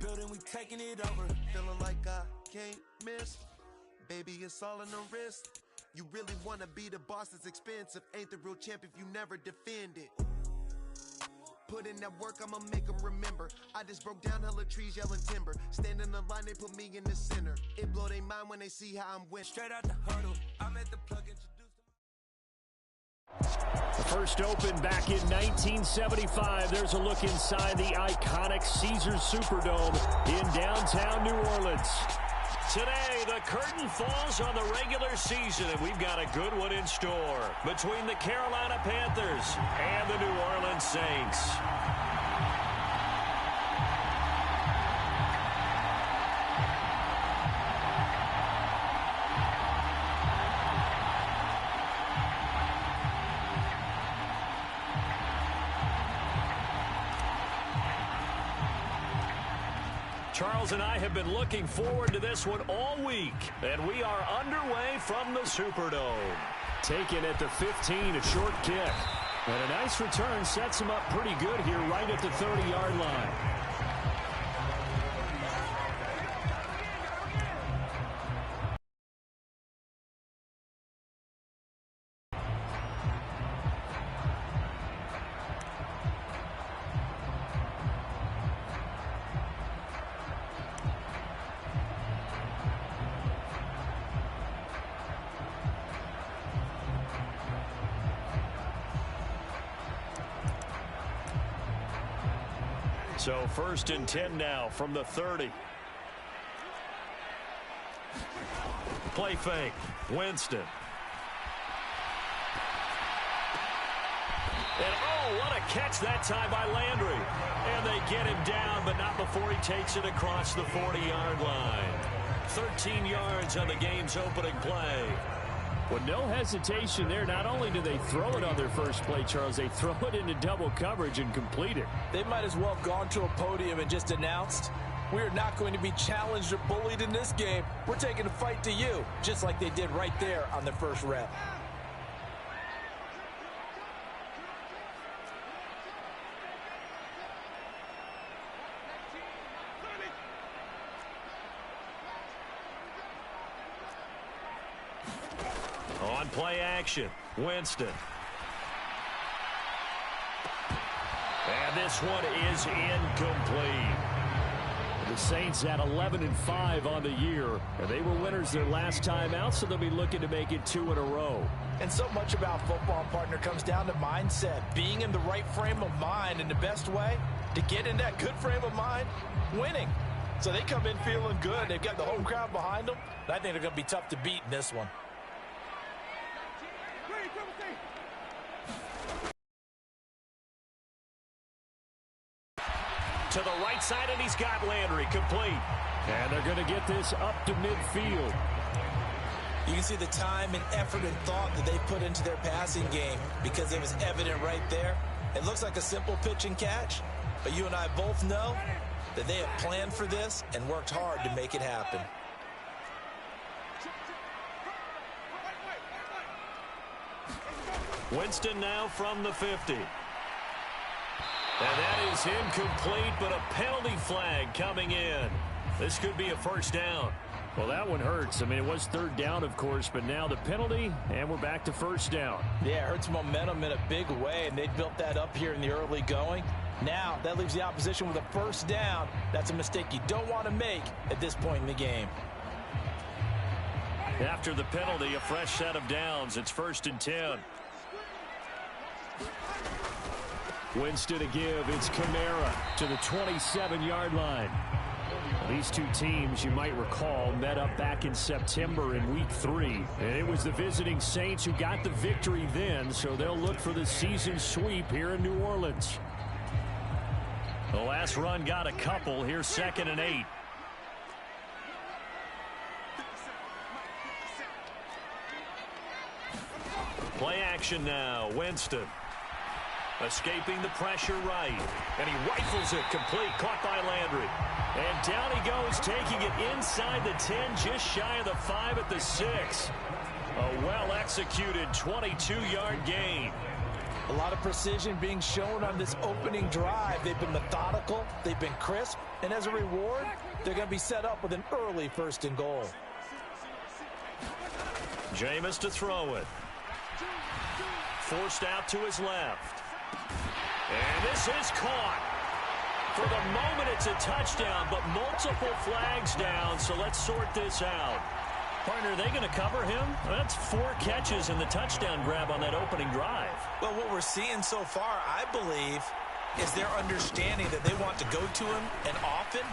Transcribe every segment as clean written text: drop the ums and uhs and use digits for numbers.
building, we taking it over. Feeling like I can't miss. Baby, it's all in the wrist. You really wanna be the boss, it's expensive. Ain't the real champ if you never defend it. Put in that work, I'ma make them remember. I just broke down hella trees, yelling timber. Stand in the line, they put me in the center. It blow their mind when they see how I'm winning. Straight out the hurdle, I'm at the plug introduced. The first opened back in 1975. There's a look inside the iconic Caesars Superdome in downtown New Orleans. Today, the curtain falls on the regular season, and we've got a good one in store between the Carolina Panthers and the New Orleans Saints. Charles and I have been looking forward to this one all week, and we are underway from the Superdome. Taken at the 15, a short kick. And a nice return sets him up pretty good here right at the 30-yard line. So 1st and 10 now from the 30. Play fake. Winston. And oh, what a catch that time by Landry. And they get him down, but not before he takes it across the 40-yard line. 13 yards on the game's opening play. With no hesitation there, not only do they throw it on their first play, Charles, they throw it into double coverage and complete it. They might as well have gone to a podium and just announced, we are not going to be challenged or bullied in this game. We're taking a fight to you, just like they did right there on the first rep. On play action, Winston. And this one is incomplete. The Saints at 11-5 on the year, and they were winners their last time out, so they'll be looking to make it 2 in a row. And so much about football, partner, comes down to mindset, being in the right frame of mind, and the best way to get in that good frame of mind, winning. So they come in feeling good. They've got the home crowd behind them, and I think they're going to be tough to beat in this one. To the right side, and he's got Landry complete. And they're going to get this up to midfield. You can see the time and effort and thought that they put into their passing game because it was evident right there. It looks like a simple pitch and catch, but you and I both know that they have planned for this and worked hard to make it happen. Winston now from the 50. And that is incomplete, but a penalty flag coming in. This could be a first down. Well, that one hurts. I mean, it was 3rd down, of course, but now the penalty, and we're back to 1st down. Yeah, it hurts momentum in a big way, and they built that up here in the early going. Now, that leaves the opposition with a 1st down. That's a mistake you don't want to make at this point in the game. After the penalty, a fresh set of downs. It's 1st and 10. Winston to give. It's Kamara to the 27-yard line. These two teams, you might recall, met up back in September in Week 3. And it was the visiting Saints who got the victory then, so they'll look for the season sweep here in New Orleans. The last run got a couple. Here's 2nd and 8. Play action now. Winston. Escaping the pressure right. And he rifles it complete. Caught by Landry. And down he goes, taking it inside the 10, just shy of the 5 at the 6. A well-executed 22-yard gain. A lot of precision being shown on this opening drive. They've been methodical, they've been crisp, and as a reward, they're going to be set up with an early 1st and goal. Jameis to throw it. Forced out to his left. And this is caught. For the moment, it's a touchdown, but multiple flags down, so let's sort this out. Partner, are they going to cover him? That's 4 catches and the touchdown grab on that opening drive. Well, what we're seeing so far, I believe, is their understanding that they want to go to him and often,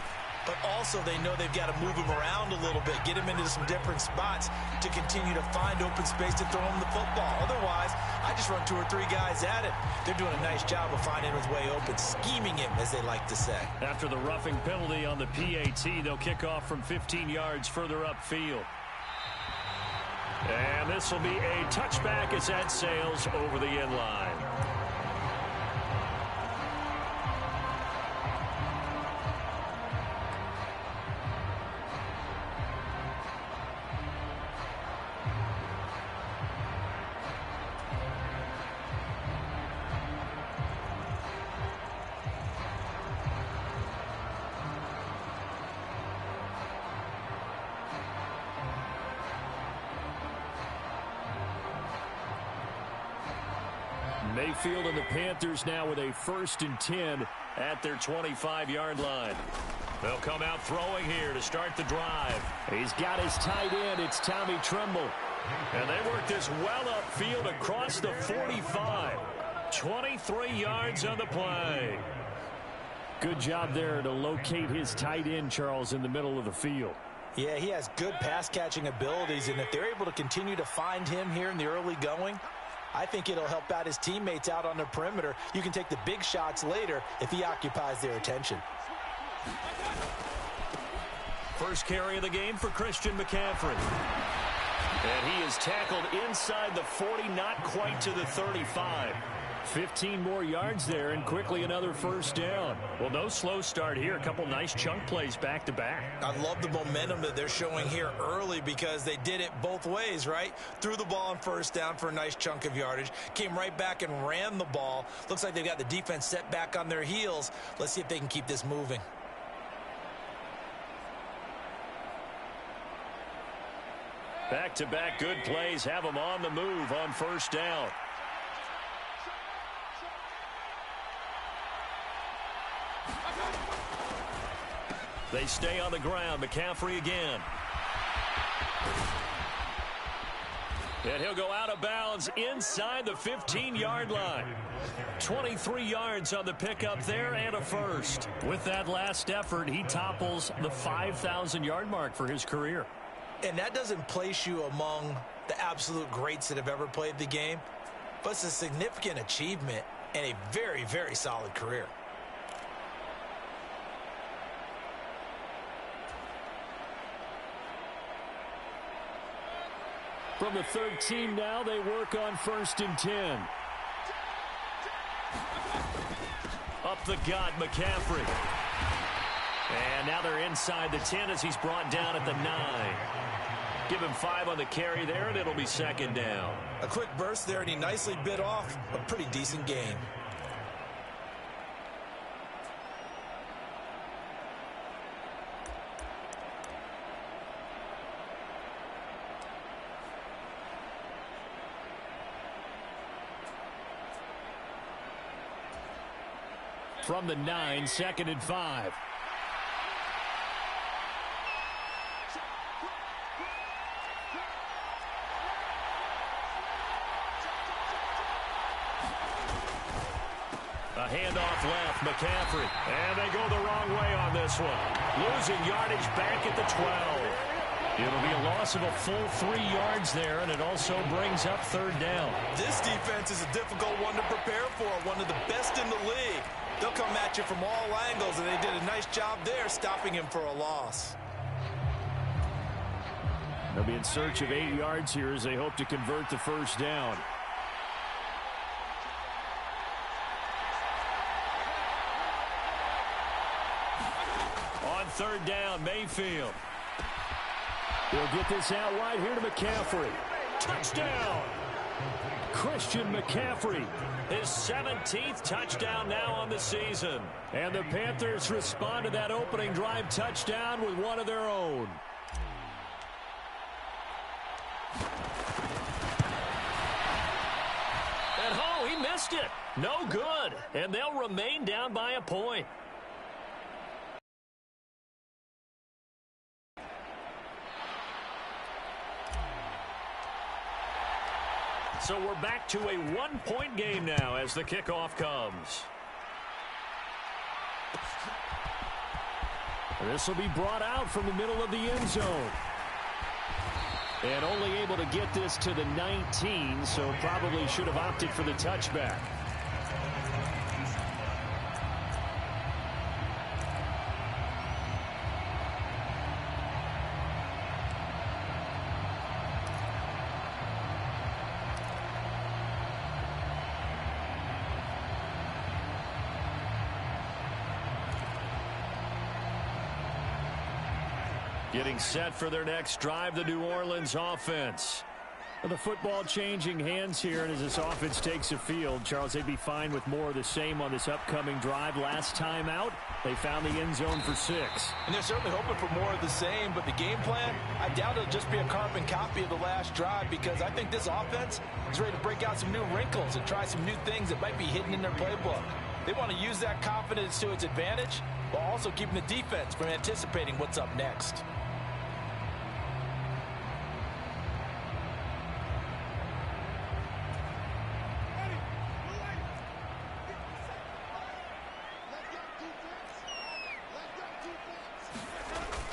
but also they know they've got to move him around a little bit, get him into some different spots to continue to find open space to throw him the football. Otherwise, I just run 2 or 3 guys at it. They're doing a nice job of finding his way open, scheming him, as they like to say. After the roughing penalty on the PAT, they'll kick off from 15 yards further upfield. And this will be a touchback as that sails over the end line. Mayfield and the Panthers now with a 1st and 10 at their 25-yard line. They'll come out throwing here to start the drive. He's got his tight end. It's Tommy Tremble. And they work this well upfield across the 45. 23 yards on the play. Good job there to locate his tight end, Charles, in the middle of the field. Yeah, he has good pass-catching abilities, and if they're able to continue to find him here in the early going, I think it'll help out his teammates out on the perimeter. You can take the big shots later if he occupies their attention. First carry of the game for Christian McCaffrey. And he is tackled inside the 40, not quite to the 35. 15 more yards there, and quickly another 1st down. Well, no slow start here. A couple nice chunk plays back-to-back. I love the momentum that they're showing here early because they did it both ways, right? Threw the ball on 1st down for a nice chunk of yardage. Came right back and ran the ball. Looks like they've got the defense set back on their heels. Let's see if they can keep this moving. Back-to-back good plays have them on the move on 1st down. They stay on the ground. McCaffrey again. And he'll go out of bounds inside the 15-yard line. 23 yards on the pickup there and a 1st. With that last effort, he topples the 5,000-yard mark for his career. And that doesn't place you among the absolute greats that have ever played the game, but it's a significant achievement and a very, very solid career. From the 13 now, they work on 1st and 10. Up the gut, McCaffrey. And now they're inside the 10 as he's brought down at the 9. Give him 5 on the carry there, and it'll be 2nd down. A quick burst there, and he nicely bit off a pretty decent gain. From the 9, 2nd and 5. A handoff left, McCaffrey. And they go the wrong way on this one. Losing yardage back at the 12. It'll be a loss of a full 3 yards there, and it also brings up 3rd down. This defense is a difficult one to prepare for, one of the best in the league. They'll come at you from all angles, and they did a nice job there stopping him for a loss. They'll be in search of 8 yards here as they hope to convert the 1st down. On 3rd down, Mayfield. He'll get this out wide here to McCaffrey. Touchdown! Christian McCaffrey, his 17th touchdown now on the season. And the Panthers respond to that opening drive touchdown with one of their own. And oh, he missed it. No good. And they'll remain down by a point. So we're back to a one-point game now as the kickoff comes. And this will be brought out from the middle of the end zone. And only able to get this to the 19, so probably should have opted for the touchback. Getting set for their next drive, the New Orleans offense. The football changing hands here, and as this offense takes the field, Charles, they'd be fine with more of the same on this upcoming drive. Last time out, they found the end zone for 6. And they're certainly hoping for more of the same, but the game plan, I doubt it'll just be a carbon copy of the last drive, because I think this offense is ready to break out some new wrinkles and try some new things that might be hidden in their playbook. They want to use that confidence to its advantage, while also keeping the defense from anticipating what's up next.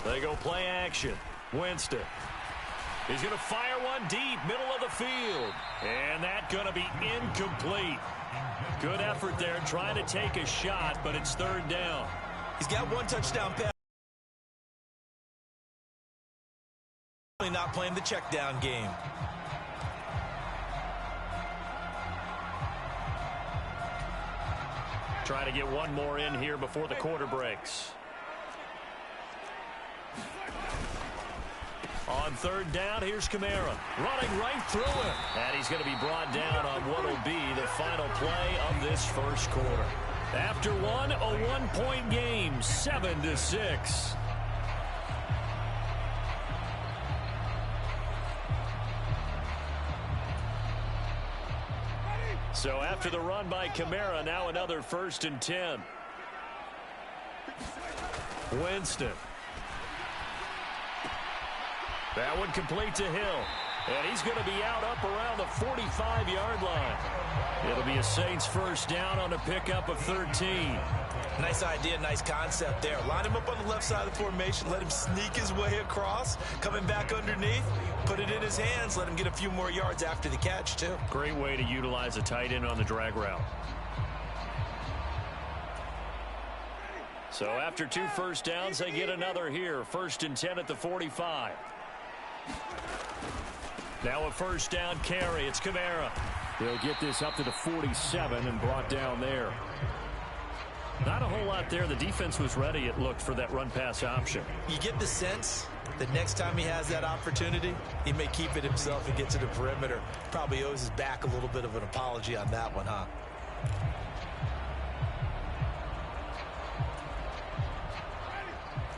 They go play action. Winston. He's going to fire one deep, middle of the field. And that's going to be incomplete. Good effort there trying to take a shot, but it's third down. He's got one touchdown pass. Not playing the check down game. Trying to get one more in here before the quarter breaks. On third down, here's Kamara, running right through him. And he's going to be brought down on what will be the final play of this first quarter. After one, a one-point game, 7-6. So after the run by Kamara, now another 1st and 10. Winston. That one complete to Hill. And he's going to be out up around the 45-yard line. It'll be a Saints first down on a pickup of 13. Nice idea, nice concept there. Line him up on the left side of the formation. Let him sneak his way across. Coming back underneath. Put it in his hands. Let him get a few more yards after the catch, too. Great way to utilize a tight end on the drag route. So after 2 first downs, they get another here. 1st and 10 at the 45. Now a first down carry. It's Kamara. They'll get this up to the 47 and brought down there. Not a whole lot there. The defense was ready, it looked, for that run-pass option. You get the sense that next time he has that opportunity, he may keep it himself and get to the perimeter. Probably owes his back a little bit of an apology on that one, huh?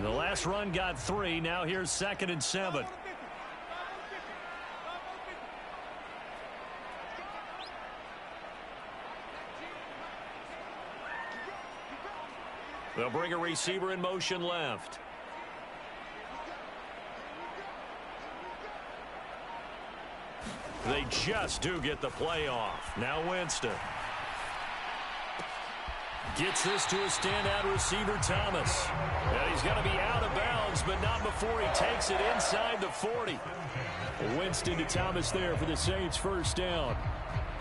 The last run got 3. Now here's 2nd and 7. They'll bring a receiver in motion left. They just do get the play off. Now Winston. Gets this to a standout receiver, Thomas. And he's going to be out of bounds, but not before he takes it inside the 40. Winston to Thomas there for the Saints first down.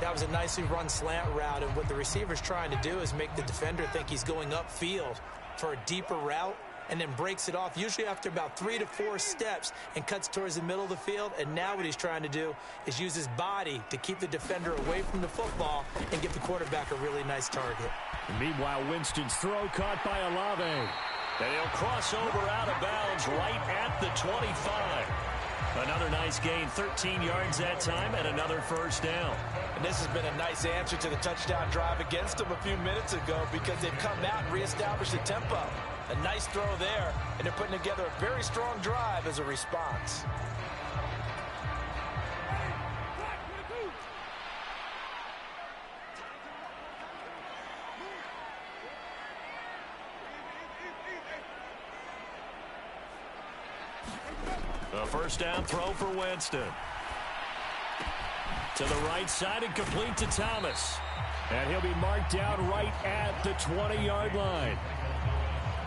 That was a nicely run slant route, and what the receiver's trying to do is make the defender think he's going upfield for a deeper route, and then breaks it off, usually after about 3 to 4 steps, and cuts towards the middle of the field. And now what he's trying to do is use his body to keep the defender away from the football and give the quarterback a really nice target. And meanwhile, Winston's throw caught by Olave. And he'll cross over out of bounds right at the 25. Another nice gain, 13 yards that time, and another first down. And this has been a nice answer to the touchdown drive against them a few minutes ago because they've come out and reestablished the tempo. A nice throw there, and they're putting together a very strong drive as a response. A first down throw for Winston. To the right side and complete to Thomas. And he'll be marked down right at the 20-yard line.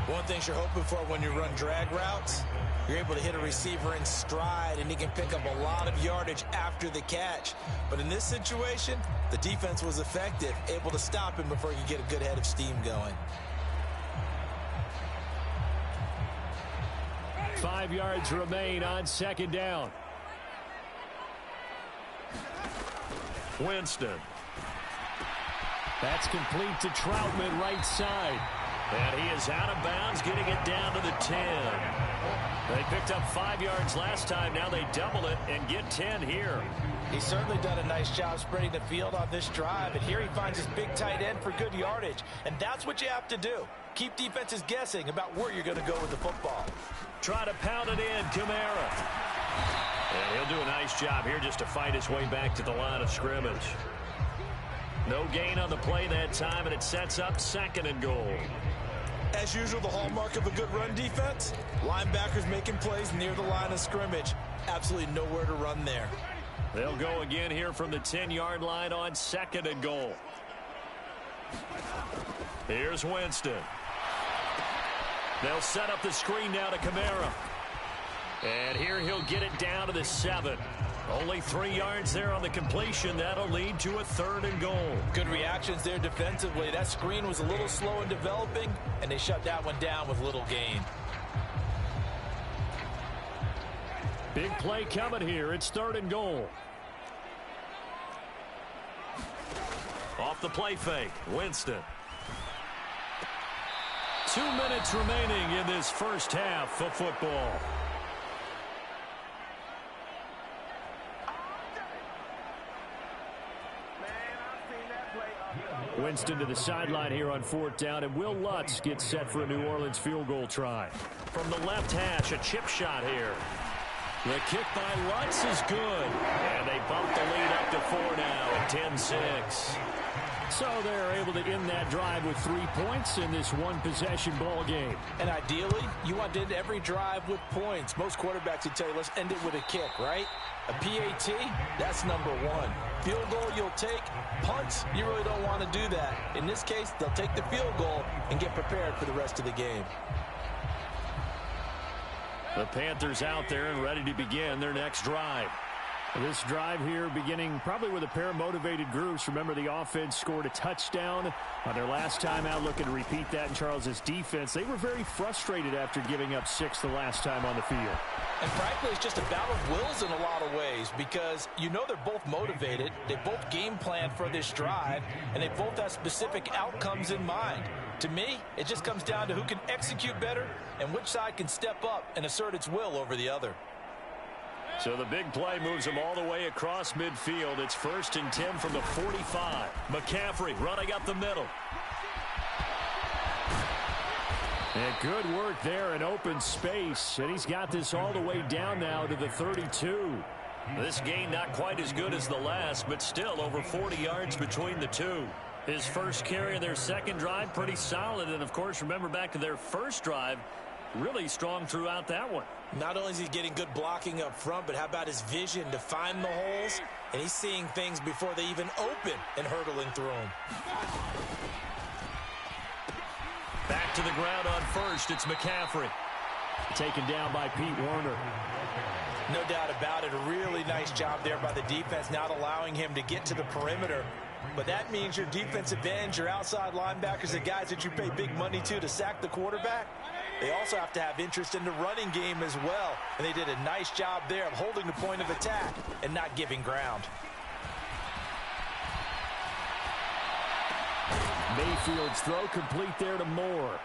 One thing you're hoping for when you run drag routes, you're able to hit a receiver in stride, and he can pick up a lot of yardage after the catch. But in this situation, the defense was effective, able to stop him before he could get a good head of steam going. 5 yards remain on second down. Winston. That's complete to Troutman, right side. And he is out of bounds, getting it down to the 10. They picked up 5 yards last time. Now they double it and get 10 here. He's certainly done a nice job spreading the field on this drive. And here he finds his big tight end for good yardage. And that's what you have to do. Keep defenses guessing about where you're going to go with the football. Try to pound it in, Kamara. And he'll do a nice job here just to fight his way back to the line of scrimmage. No gain on the play that time, and it sets up 2nd and goal. As usual, the hallmark of a good run defense, linebackers making plays near the line of scrimmage. Absolutely nowhere to run there. They'll go again here from the 10-yard line on 2nd and goal. Here's Winston. They'll set up the screen now to Kamara. And here he'll get it down to the 7. Only 3 yards there on the completion. That'll lead to a 3rd and goal. Good reactions there defensively. That screen was a little slow in developing, and they shut that one down with little gain. Big play coming here. It's 3rd and goal. Off the play fake, Winston. 2 minutes remaining in this first half of football. Winston to the sideline here on 4th down, and Will Lutz gets set for a New Orleans field goal try. From the left hash, a chip shot here. The kick by Lutz is good, and they bump the lead up to 4 now at 10-6. So they're able to end that drive with 3 points in this one-possession ball game. And ideally, you want to end every drive with points. Most quarterbacks would tell you, let's end it with a kick, right? A PAT, that's number 1. Field goal you'll take. Punts, you really don't want to do that. In this case, they'll take the field goal and get prepared for the rest of the game. The Panthers out there and ready to begin their next drive. This drive here beginning probably with a pair of motivated groups. Remember, the offense scored a touchdown on their last time out. Looking to repeat that in Charles's defense. They were very frustrated after giving up 6 the last time on the field. And frankly, it's just a battle of wills in a lot of ways because you know they're both motivated. They both game planned for this drive, and they both have specific outcomes in mind. To me, it just comes down to who can execute better and which side can step up and assert its will over the other. So the big play moves them all the way across midfield. It's 1st and 10 from the 45. McCaffrey running up the middle. And good work there in open space. And he's got this all the way down now to the 32. This gain not quite as good as the last, but still over 40 yards between the two. His first carry of their second drive, pretty solid. And, of course, remember back to their first drive, really strong throughout that one. Not only is he getting good blocking up front, but how about his vision to find the holes? And he's seeing things before they even open and hurdling through them. Back to the ground on first. It's McCaffrey. Taken down by Pete Werner. No doubt about it. A really nice job there by the defense, not allowing him to get to the perimeter. But that means your defensive ends, your outside linebackers, the guys that you pay big money to sack the quarterback, they also have to have interest in the running game as well. And they did a nice job there of holding the point of attack and not giving ground. Mayfield's throw complete there to Moore.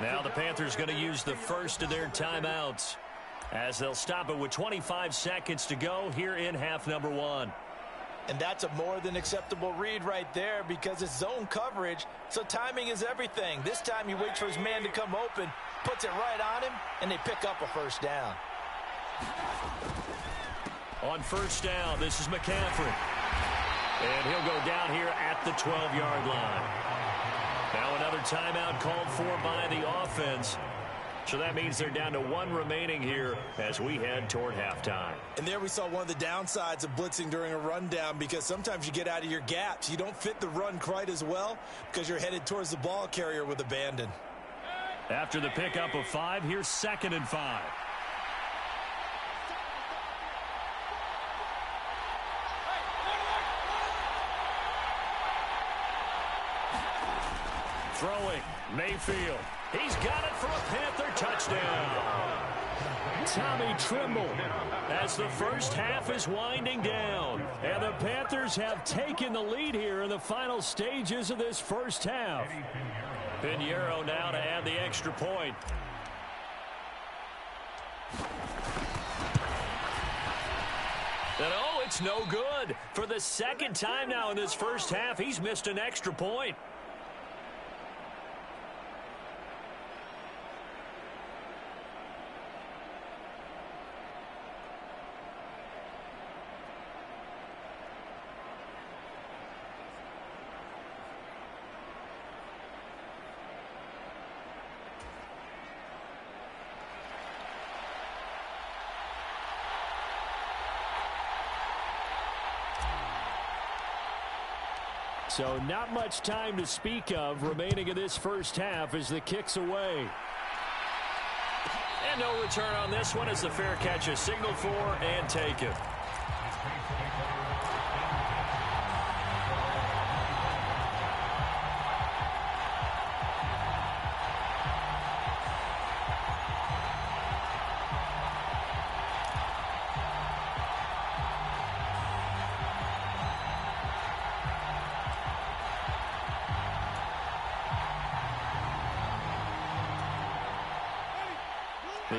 Now the Panthers going to use the first of their timeouts. as they'll stop it with 25 seconds to go here in half number one. And that's a more than acceptable read right there because it's zone coverage, so timing is everything. This time he waits for his man to come open, puts it right on him, and they pick up a first down. On first down, this is McCaffrey. And he'll go down here at the 12-yard line. Now another timeout called for by the offense. So that means they're down to one remaining here as we head toward halftime. And there we saw one of the downsides of blitzing during a rundown because sometimes you get out of your gaps. You don't fit the run quite as well because you're headed towards the ball carrier with abandon. After the pickup of 5, here's 2nd and 5. Throwing, Mayfield. He's got it for a Panther touchdown. Tommy Tremble as the first half is winding down. And the Panthers have taken the lead here in the final stages of this first half. Pinheiro now to add the extra point. And oh, it's no good. For the second time now in this first half, he's missed an extra point. So not much time to speak of remaining in this first half as the kick's away. And no return on this one as the fair catch is signaled for and taken.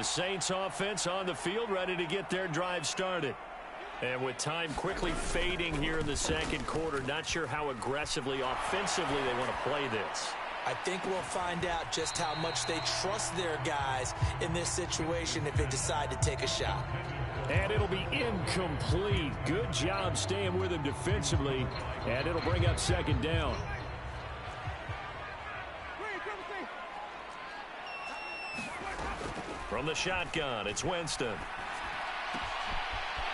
The Saints offense on the field ready to get their drive started. And with time quickly fading here in the second quarter, not sure how aggressively, offensively they want to play this. I think we'll find out just how much they trust their guys in this situation if they decide to take a shot. And it'll be incomplete. Good job staying with him defensively. And it'll bring up second down. From the shotgun, it's Winston.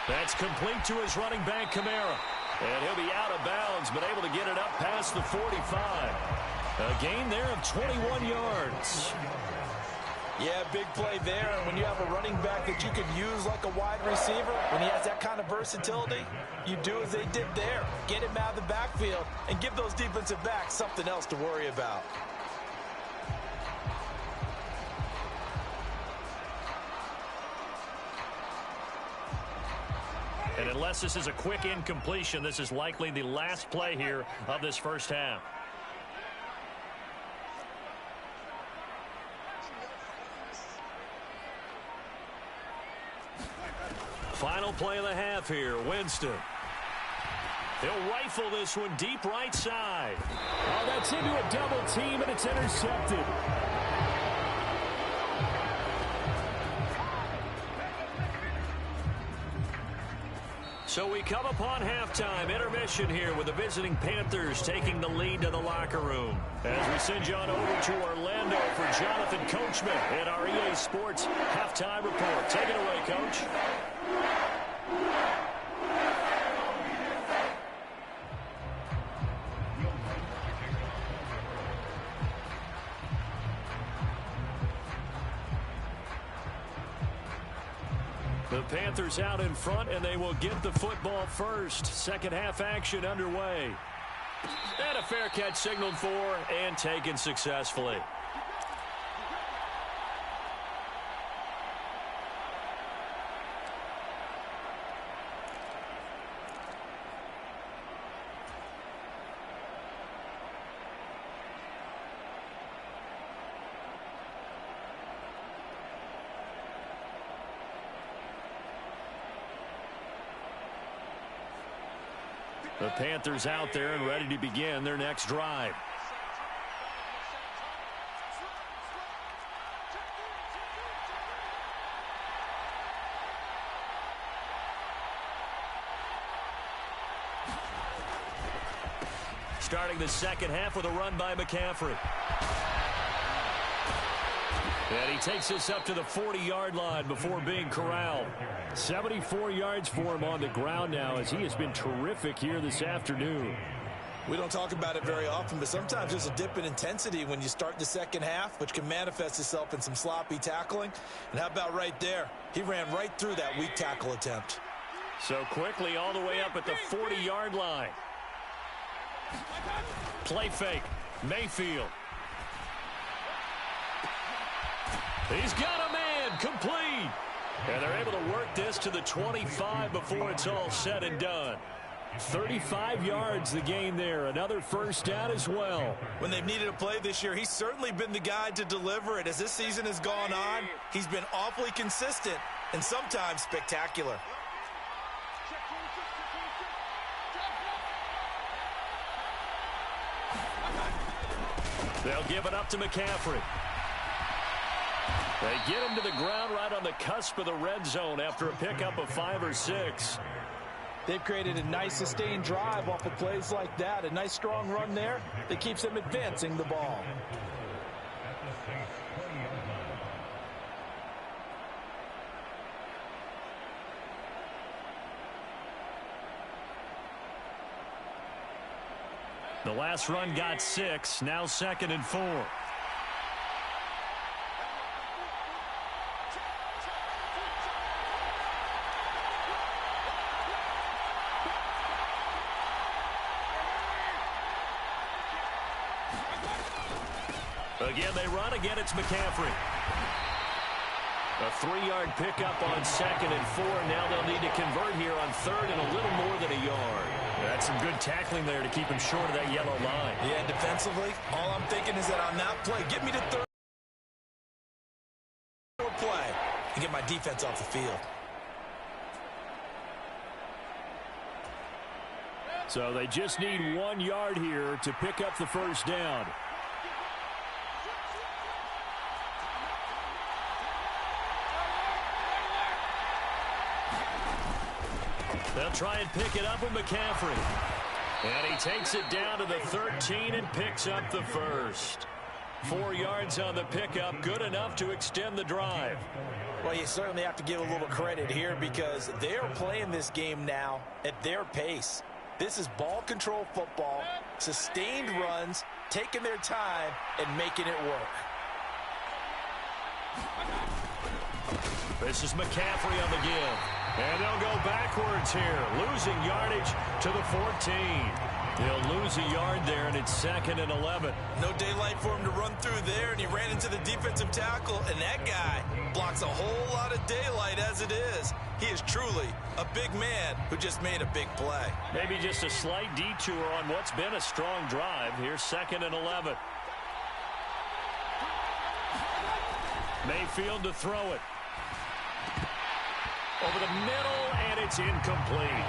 That's complete to his running back, Kamara. And he'll be out of bounds, but able to get it up past the 45. A gain there of 21 yards. Yeah, big play there. And when you have a running back that you can use like a wide receiver, when he has that kind of versatility, you do as they did there. Get him out of the backfield and give those defensive backs something else to worry about. And unless this is a quick incompletion, this is likely the last play here of this first half. Final play of the half here, Winston. He'll rifle this one deep right side. Oh, that's into a double team, and it's intercepted. So we come upon halftime, intermission here with the visiting Panthers taking the lead to the locker room. As we send you on over to Orlando for Jonathan Coachman at our EA Sports Halftime Report. Take it away, Coach. The Panthers out in front, and they will get the football first. Second half action underway. And a fair catch signaled for and taken successfully. The Panthers out there and ready to begin their next drive. Starting the second half with a run by McCaffrey. And he takes us up to the 40-yard line before being corralled. 74 yards for him on the ground now as he has been terrific here this afternoon. We don't talk about it very often, but sometimes there's a dip in intensity when you start the second half, which can manifest itself in some sloppy tackling. And how about right there? He ran right through that weak tackle attempt. So quickly all the way up at the 40-yard line. Play fake. Mayfield. He's got a man. Complete. And they're able to work this to the 25 before it's all said and done. 35 yards the gain there. Another first down as well. When they've needed a play this year, he's certainly been the guy to deliver it. As this season has gone on, he's been awfully consistent and sometimes spectacular. They'll give it up to McCaffrey. They get him to the ground right on the cusp of the red zone after a pickup of 5 or 6. They've created a nice sustained drive off of plays like that. A nice strong run there that keeps them advancing the ball. The last run got 6, now 2nd and 4. Again, they run. Again, it's McCaffrey. A 3-yard pickup on 2nd and 4. Now they'll need to convert here on 3rd and a little more than a yard. That's some good tackling there to keep him short of that yellow line. Yeah, defensively, all I'm thinking is that on that play, get me to 3rd play and get my defense off the field. So they just need 1 yard here to pick up the first down. They'll try and pick it up with McCaffrey. And he takes it down to the 13 and picks up the first. 4 yards on the pickup, good enough to extend the drive. Well, you certainly have to give a little credit here because they're playing this game now at their pace. This is ball control football, sustained runs, taking their time and making it work. This is McCaffrey on the give. And they'll go backwards here, losing yardage to the 14. They'll lose a yard there, and it's 2nd and 11. No daylight for him to run through there, and he ran into the defensive tackle, and that guy blocks a whole lot of daylight as it is. He is truly a big man who just made a big play. Maybe just a slight detour on what's been a strong drive. Here's 2nd and 11. Mayfield to throw it. Over the middle, and it's incomplete.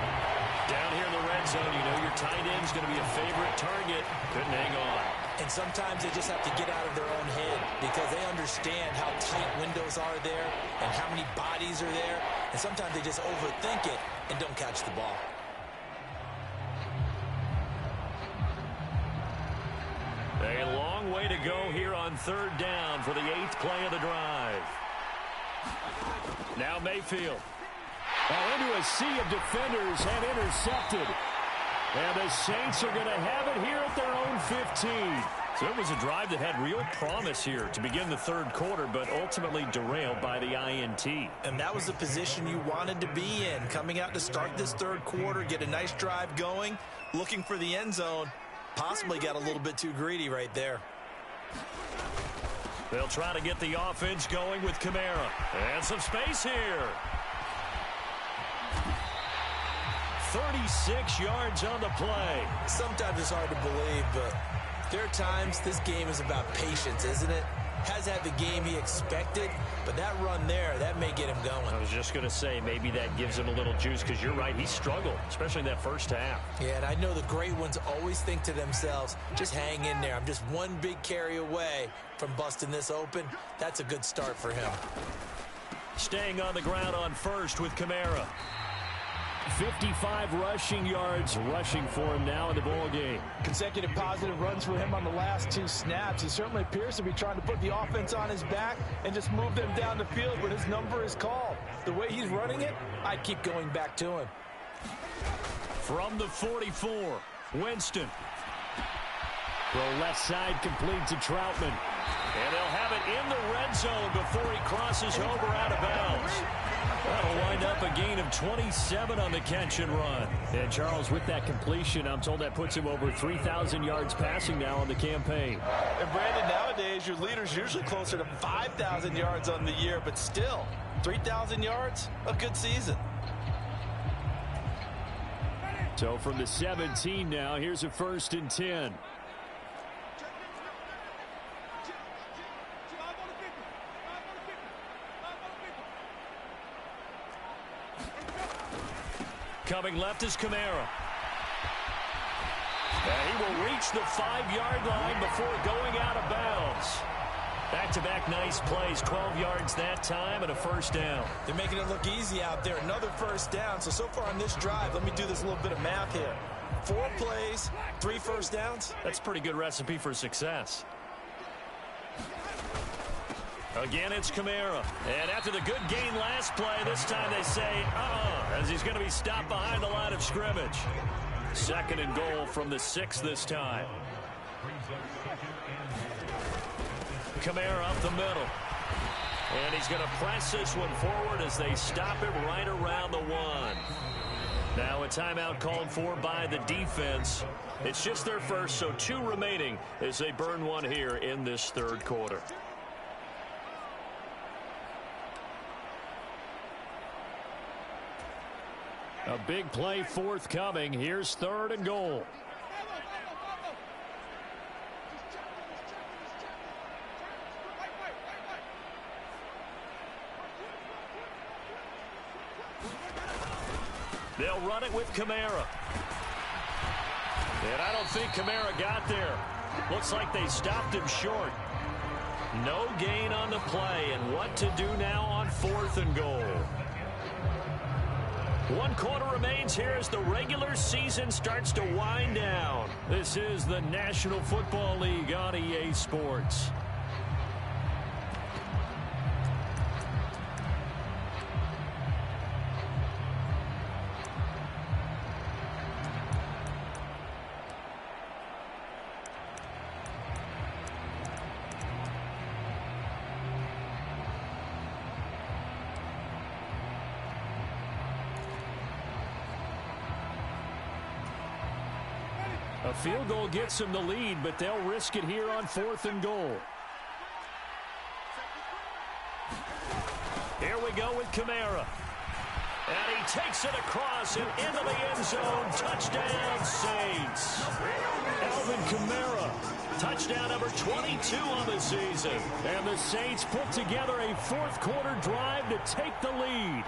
Down here in the red zone, you know your tight end's going to be a favorite target. Couldn't hang on. And sometimes they just have to get out of their own head because they understand how tight windows are there and how many bodies are there. And sometimes they just overthink it and don't catch the ball. A long way to go here on 3rd down for the 8th play of the drive. Now Mayfield. Into a sea of defenders and intercepted. And the Saints are going to have it here at their own 15. So it was a drive that had real promise here to begin the 3rd quarter, but ultimately derailed by the INT. And that was the position you wanted to be in. Coming out to start this 3rd quarter, get a nice drive going, looking for the end zone. Possibly got a little bit too greedy right there. They'll try to get the offense going with Kamara. And some space here. 36 yards on the play. Sometimes it's hard to believe, but there are times this game is about patience, isn't it? Has had the game he expected, but that run there, that may get him going. I was just going to say, maybe that gives him a little juice, because you're right, he struggled, especially in that first half. Yeah, and I know the great ones always think to themselves, just hang in there. I'm just one big carry away from busting this open. That's a good start for him. Staying on the ground on first with Kamara. 55 rushing yards rushing for him now in the ball game. Consecutive positive runs for him on the last 2 snaps. He certainly appears to be trying to put the offense on his back and just move them down the field, but his number is called. The way he's running it, I'd keep going back to him. From the 44, Winston. Throw left side complete to Troutman. And they'll have it in the red zone before he crosses over out of bounds. That'll wind up a gain of 27 on the catch and run. And Charles, with that completion, I'm told that puts him over 3,000 yards passing now on the campaign. And Brandon, nowadays your leader's usually closer to 5,000 yards on the year, but still, 3,000 yards, a good season. So from the 17 now, here's a 1st and 10. Coming left is Kamara. And he will reach the 5-yard line before going out of bounds. Back-to-back nice plays, 12 yards that time and a 1st down. They're making it look easy out there. Another 1st down. So far on this drive, let me do this little bit of math here. 4 plays, 3 1st downs. That's a pretty good recipe for success. Again, it's Kamara. And after the good gain last play, this time they say, as he's going to be stopped behind the line of scrimmage. 2nd and goal from the 6 this time. Kamara up the middle. And he's going to press this one forward as they stop him right around the 1. Now a timeout called for by the defense. It's just their first, so 2 remaining as they burn one here in this 3rd quarter. A big play forthcoming. Here's 3rd and goal. They'll run it with Kamara. And I don't think Kamara got there. Looks like they stopped him short. No gain on the play, and what to do now on 4th and goal. 1 quarter remains here as the regular season starts to wind down. This is the National Football League on EA Sports. A field goal gets them the lead, but they'll risk it here on 4th and goal. Here we go with Kamara. And he takes it across and into the end zone. Touchdown, Saints. Alvin Kamara, touchdown number 22 on the season. And the Saints put together a 4th quarter drive to take the lead.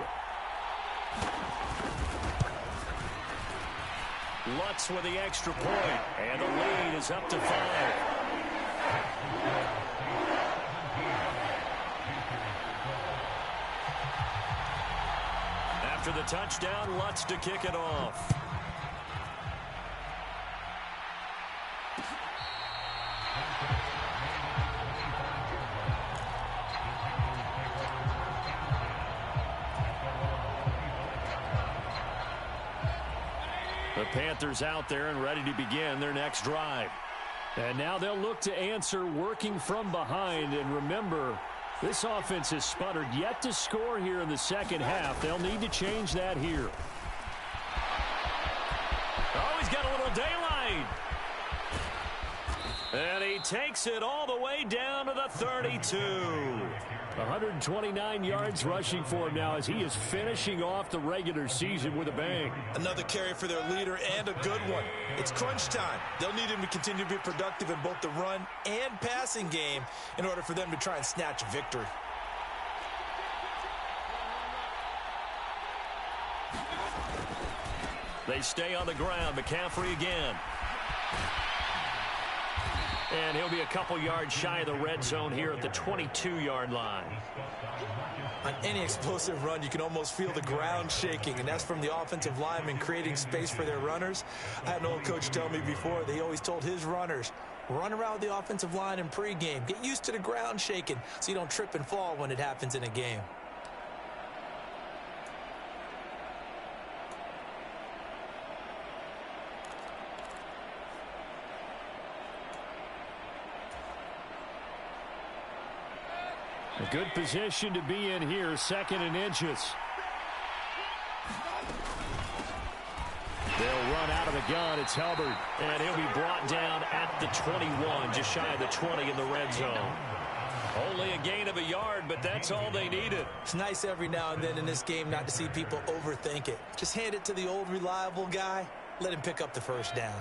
Lutz with the extra point, and the lead is up to 5. After the touchdown, Lutz to kick it off. The Panthers out there and ready to begin their next drive. And now they'll look to answer working from behind. And remember, this offense has sputtered yet to score here in the 2nd half. They'll need to change that here. Oh, he's got a little daylight. And he takes it all the way down to the 32. 129 yards rushing for him now as he is finishing off the regular season with a bang. Another carry for their leader and a good one. It's crunch time. They'll need him to continue to be productive in both the run and passing game in order for them to try and snatch a victory. They stay on the ground. McCaffrey again. And he'll be a couple yards shy of the red zone here at the 22-yard line. On any explosive run, you can almost feel the ground shaking, and that's from the offensive linemen creating space for their runners. I had an old coach tell me before, they always told his runners, run around the offensive line in pregame. Get used to the ground shaking so you don't trip and fall when it happens in a game. A good position to be in here, 2nd and inches. They'll run out of the gun. It's Hubbard, and he'll be brought down at the 21, just shy of the 20 in the red zone. Only a gain of a yard, but that's all they needed. It's nice every now and then in this game not to see people overthink it. Just hand it to the old reliable guy. Let him pick up the first down.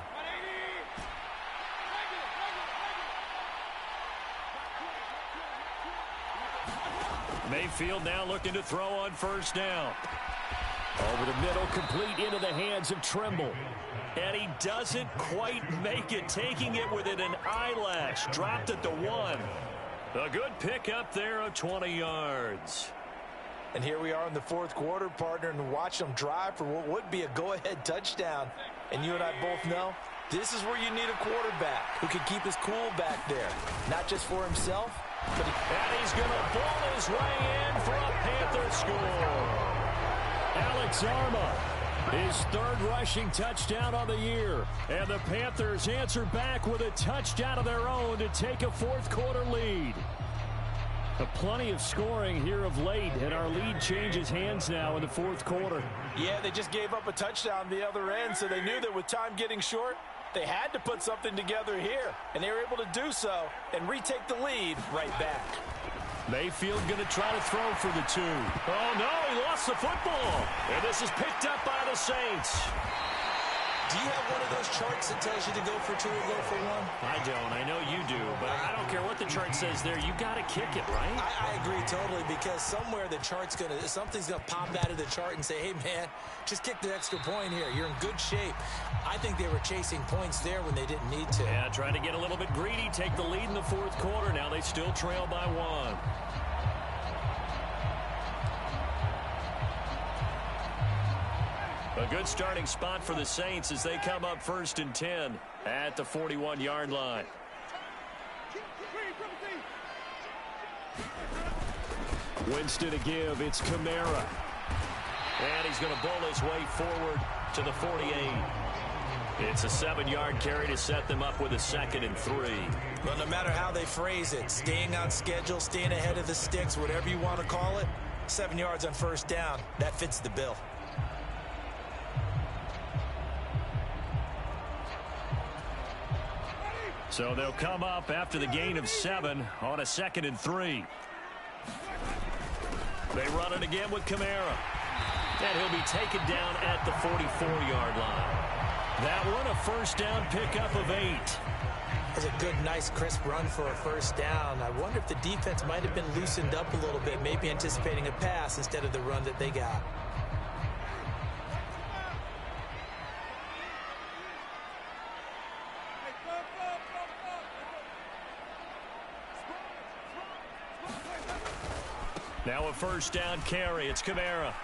Mayfield now looking to throw on first down. Over the middle, complete into the hands of Trimble. And he doesn't quite make it, taking it within an eyelash. Dropped at the 1. A good pick up there of 20 yards. And here we are in the 4th quarter, partner, and watch them drive for what would be a go-ahead touchdown. And you and I both know this is where you need a quarterback who can keep his cool back there. Not just for himself, but and he's going to ball his way in for a Panther score. Alex Arma, his 3rd rushing touchdown on the year. And the Panthers answer back with a touchdown of their own to take a 4th quarter lead. Plenty of scoring here of late, and our lead changes hands now in the 4th quarter. Yeah, they just gave up a touchdown the other end, so they knew that with time getting short, they had to put something together here, and they were able to do so and retake the lead right back. Mayfield going to try to throw for the 2. Oh, no, he lost the football. And this is picked up by the Saints. Do you have one of those charts that tells you to go for 2 or go for 1? I don't. I know you do, but I don't care what the chart says there. You got to kick it, right? I agree totally, because somewhere the chart's something's gonna pop out of the chart and say, hey man, just kick the extra point here. You're in good shape. I think they were chasing points there when they didn't need to. Yeah, trying to get a little bit greedy, take the lead in the 4th quarter. Now they still trail by 1. A good starting spot for the Saints as they come up 1st and 10 at the 41-yard line. Winston to give. It's Kamara. And he's going to bull his way forward to the 48. It's a 7-yard carry to set them up with a 2nd and 3. Well, no matter how they phrase it, staying on schedule, staying ahead of the sticks, whatever you want to call it, 7 yards on first down, that fits the bill. So they'll come up after the gain of 7 on a 2nd and 3. They run it again with Kamara. And he'll be taken down at the 44-yard line. That one a first down pickup of 8. That's a good, nice, crisp run for a first down. I wonder if the defense might have been loosened up a little bit, maybe anticipating a pass instead of the run that they got. Now a first down carry. It's Kamara.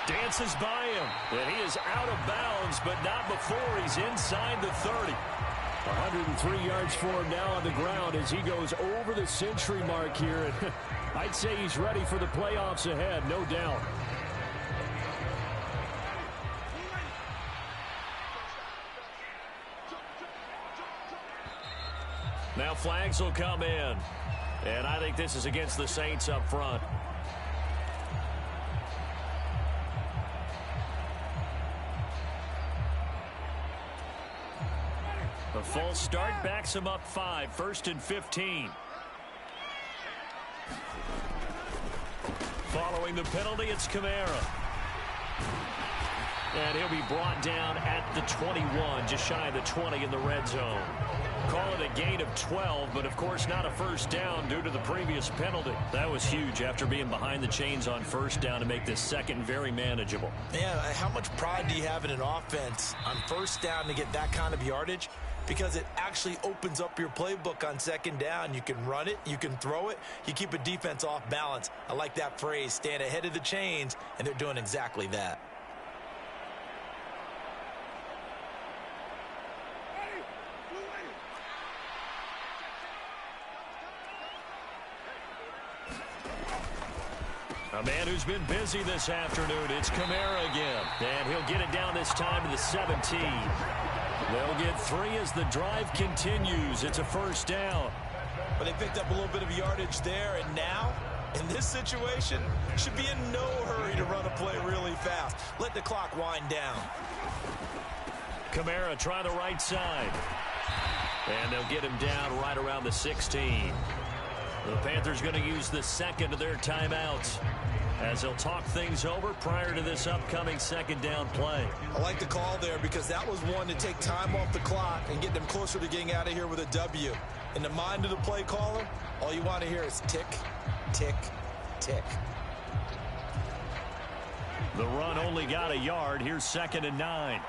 Dances by him. And he is out of bounds, but not before he's inside the 30. 103 yards for him now on the ground as he goes over the century mark here. And I'd say he's ready for the playoffs ahead, no doubt. Now flags will come in. And I think this is against the Saints up front. The false start backs him up 5, 1st and 15. Following the penalty, it's Kamara. And he'll be brought down at the 21, just shy of the 20 in the red zone. Call it a gain of 12, but of course not a first down due to the previous penalty. That was huge after being behind the chains on first down to make this second very manageable. Yeah, how much pride do you have in an offense on first down to get that kind of yardage? Because it actually opens up your playbook on second down. You can run it, you can throw it, you keep a defense off balance. I like that phrase, stand ahead of the chains, and they're doing exactly that. A man who's been busy this afternoon, it's Kamara again. And he'll get it down this time to the 17. They'll get 3 as the drive continues. It's a first down. But they picked up a little bit of yardage there, and now, in this situation, should be in no hurry to run a play really fast. Let the clock wind down. Kamara try the right side. And they'll get him down right around the 16. The Panthers going to use the second of their timeouts as they'll talk things over prior to this upcoming second down play. I like the call there because that was one to take time off the clock and get them closer to getting out of here with a W. In the mind of the play caller, all you want to hear is tick, tick, tick. The run only got a yard. Here's 2nd and 9.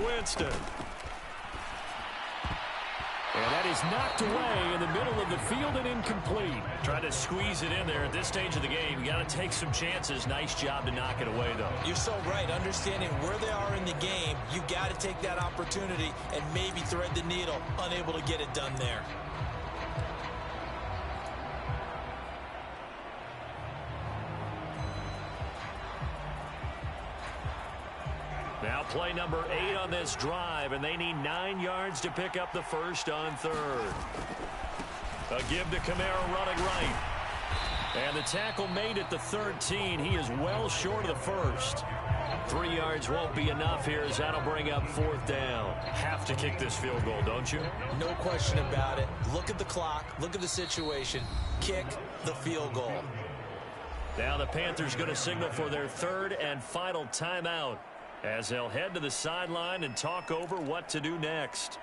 Winston. And that is knocked away in the middle of the field and incomplete. Trying to squeeze it in there at this stage of the game. You got to take some chances. Nice job to knock it away, though. You're so right. Understanding where they are in the game, you got to take that opportunity and maybe thread the needle. Unable to get it done there. Now play number 8 on this drive, and they need 9 yards to pick up the first on 3rd. A give to Kamara running right. And the tackle made at the 13. He is well short of the first. 3 yards won't be enough here as that'll bring up 4th down. Have to kick this field goal, don't you? No question about it. Look at the clock. Look at the situation. Kick the field goal. Now the Panthers going to signal for their 3rd and final timeout, as they'll head to the sideline and talk over what to do next.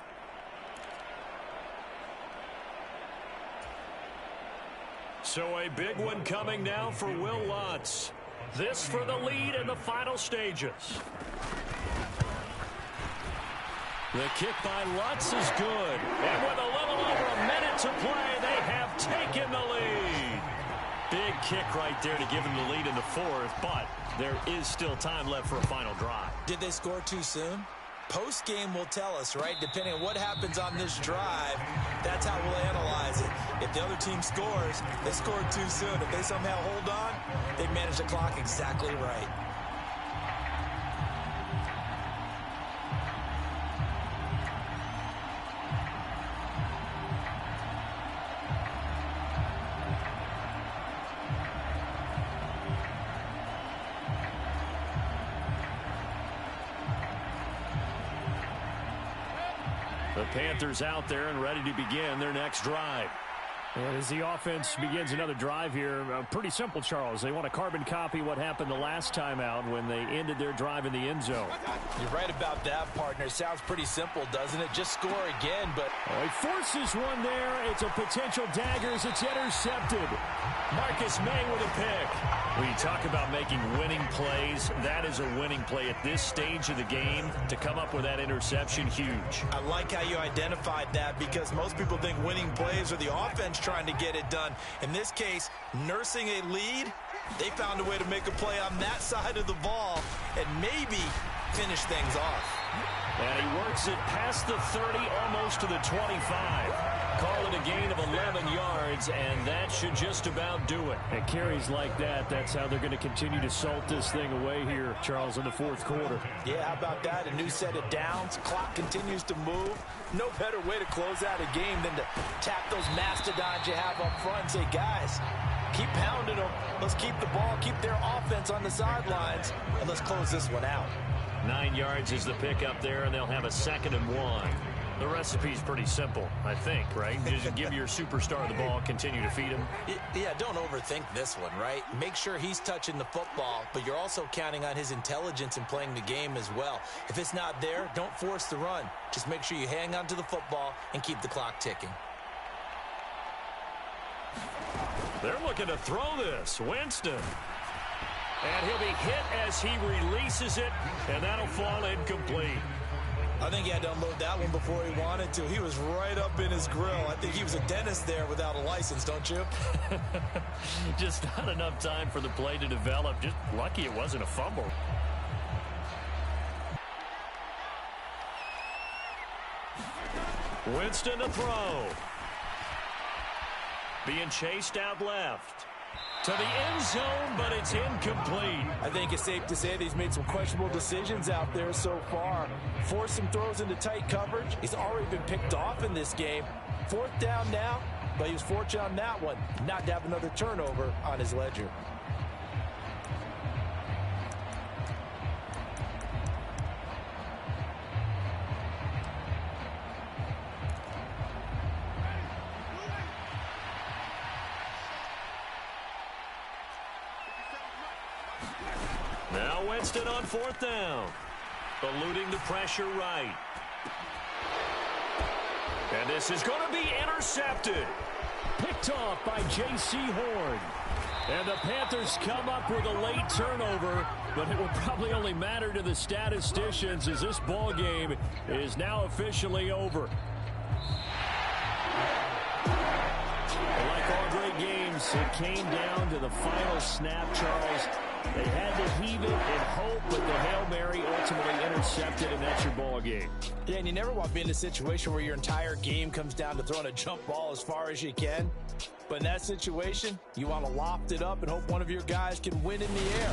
So a big one coming now for Will Lutz. This for the lead in the final stages. The kick by Lutz is good. And with a little over a minute to play, they have taken the lead. Big kick right there to give them the lead in the 4th, but there is still time left for a final drive. Did they score too soon? Post-game will tell us, right? Depending on what happens on this drive, that's how we'll analyze it. If the other team scores, they scored too soon. If they somehow hold on, they manage the clock exactly right. The Panthers out there and ready to begin their next drive. And as the offense begins another drive here, pretty simple, Charles. They want to carbon copy what happened the last time out when they ended their drive in the end zone. You're right about that, partner. Sounds pretty simple, doesn't it? Just score again, but... Oh, he forces one there. It's a potential dagger as it's intercepted. Marcus May with a pick. When you talk about making winning plays, that is a winning play at this stage of the game. To come up with that interception, huge. I like how you identified that because most people think winning plays are the offense trying to get it done. In this case, nursing a lead, they found a way to make a play on that side of the ball and maybe finish things off. And he works it past the 30, almost to the 25. Call it a gain of 11 yards, and that should just about do it. And carries like that, that's how they're going to continue to salt this thing away here, Charles, in the 4th quarter. Yeah, how about that? A new set of downs. Clock continues to move. No better way to close out a game than to tap those mastodons you have up front and say, guys, keep pounding them. Let's keep the ball, keep their offense on the sidelines, and let's close this one out. 9 yards is the pickup there, and they'll have a 2nd and 1. The recipe's pretty simple, I think, right? Just give your superstar the ball, continue to feed him. Yeah, don't overthink this one, right? Make sure he's touching the football, but you're also counting on his intelligence in playing the game as well. If it's not there, don't force the run. Just make sure you hang on to the football and keep the clock ticking. They're looking to throw this. Winston. And he'll be hit as he releases it, and that'll fall incomplete. I think he had to unload that one before he wanted to. He was right up in his grill. I think he was a dentist there without a license, don't you? Just not enough time for the play to develop. Just lucky it wasn't a fumble. Winston to throw. Being chased out left. To the end zone, but it's incomplete. I think it's safe to say that he's made some questionable decisions out there so far. Forced some throws into tight coverage. He's already been picked off in this game. 4th down now, but he was fortunate on that one not to have another turnover on his ledger. Now Winston on 4th down. Eluding the pressure right. And this is going to be intercepted. Picked off by J.C. Horn. And the Panthers come up with a late turnover, but it will probably only matter to the statisticians as this ball game is now officially over. Like all great games, it came down to the final snap, Charles. They had to heave it and hope, but the Hail Mary ultimately intercepted, and that's your ball game. Yeah, and you never want to be in a situation where your entire game comes down to throwing a jump ball as far as you can. But in that situation, you want to loft it up and hope one of your guys can win in the air.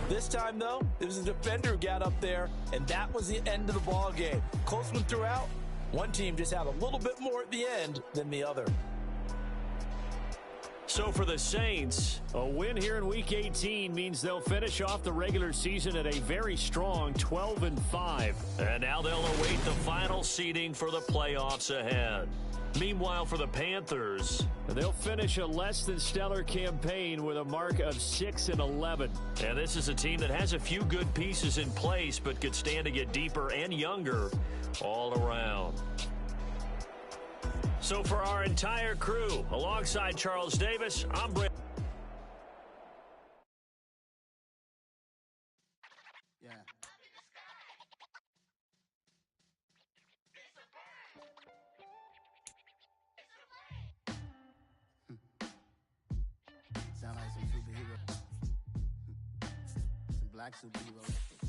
This time, though, it was a defender who got up there, and that was the end of the ball game. Close one throughout. One team just had a little bit more at the end than the other. So for the Saints, a win here in Week 18 means they'll finish off the regular season at a very strong 12-5. And now they'll await the final seeding for the playoffs ahead. Meanwhile, for the Panthers, they'll finish a less than stellar campaign with a mark of 6-11. And this is a team that has a few good pieces in place, but could stand to get deeper and younger all around. So for our entire crew, alongside Charles Davis, I'm Brent. Yeah. Sound like some superhero. Some black superheroes.